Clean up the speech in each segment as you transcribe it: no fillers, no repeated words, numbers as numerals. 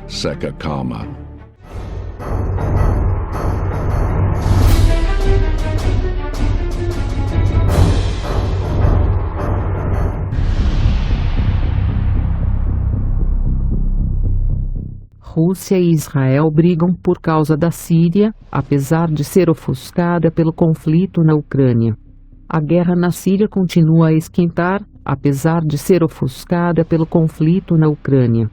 Seca Calma. Rússia e Israel brigam por causa da Síria, apesar de ser ofuscada pelo conflito na Ucrânia. A guerra na Síria continua a esquentar, apesar de ser ofuscada pelo conflito na Ucrânia.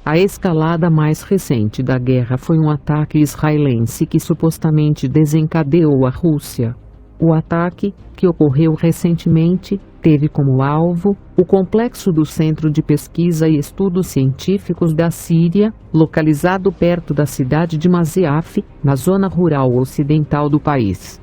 A escalada mais recente da guerra foi um ataque israelense que supostamente desencadeou a Rússia. O ataque, que ocorreu recentemente, teve como alvo o complexo do Centro de Pesquisa e Estudos Científicos da Síria, localizado perto da cidade de Masyaf, na zona rural ocidental do país.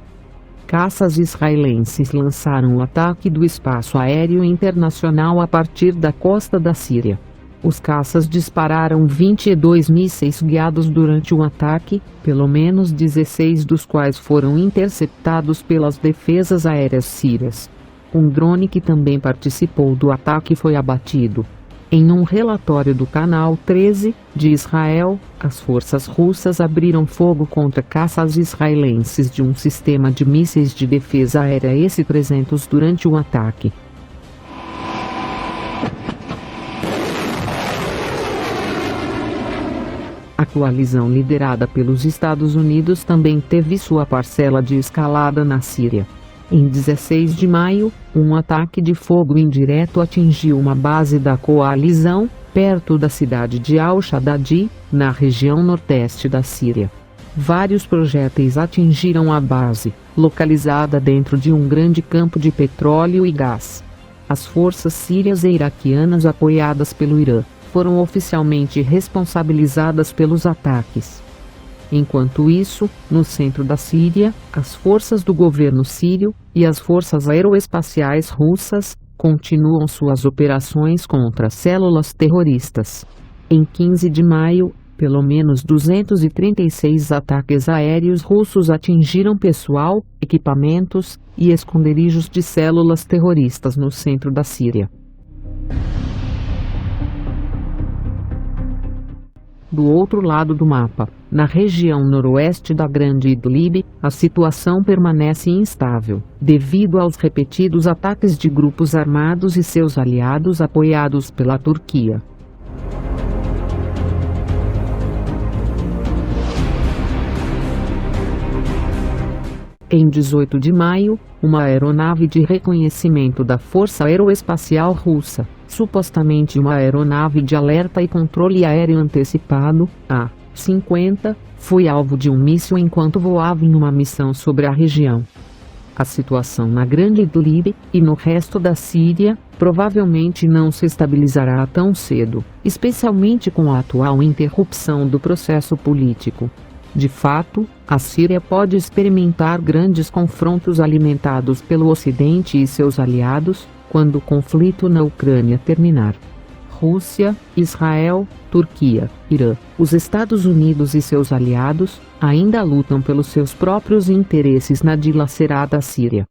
Caças israelenses lançaram o ataque do espaço aéreo internacional a partir da costa da Síria. Os caças dispararam 22 mísseis guiados durante o ataque, pelo menos 16 dos quais foram interceptados pelas defesas aéreas sírias. Um drone que também participou do ataque foi abatido. Em um relatório do Canal 13, de Israel, as forças russas abriram fogo contra caças israelenses de um sistema de mísseis de defesa aérea S-300 durante o ataque. A coalizão liderada pelos Estados Unidos também teve sua parcela de escalada na Síria. Em 16 de maio, um ataque de fogo indireto atingiu uma base da coalizão, perto da cidade de Al-Shaddadi, na região nordeste da Síria. Vários projéteis atingiram a base, localizada dentro de um grande campo de petróleo e gás. As forças sírias e iraquianas apoiadas pelo Irã foram oficialmente responsabilizadas pelos ataques. Enquanto isso, no centro da Síria, as forças do governo sírio e as forças aeroespaciais russas continuam suas operações contra células terroristas. Em 15 de maio, pelo menos 236 ataques aéreos russos atingiram pessoal, equipamentos e esconderijos de células terroristas no centro da Síria. Do outro lado do mapa, na região noroeste da Grande Idlib, a situação permanece instável, devido aos repetidos ataques de grupos armados e seus aliados apoiados pela Turquia. Em 18 de maio, uma aeronave de reconhecimento da Força Aeroespacial Russa, supostamente uma aeronave de alerta e controle aéreo antecipado, A-50, foi alvo de um míssil enquanto voava em uma missão sobre a região. A situação na Grande Idlib e no resto da Síria provavelmente não se estabilizará tão cedo, especialmente com a atual interrupção do processo político. De fato, a Síria pode experimentar grandes confrontos alimentados pelo Ocidente e seus aliados, quando o conflito na Ucrânia terminar. Rússia, Israel, Turquia, Irã, os Estados Unidos e seus aliados ainda lutam pelos seus próprios interesses na dilacerada Síria.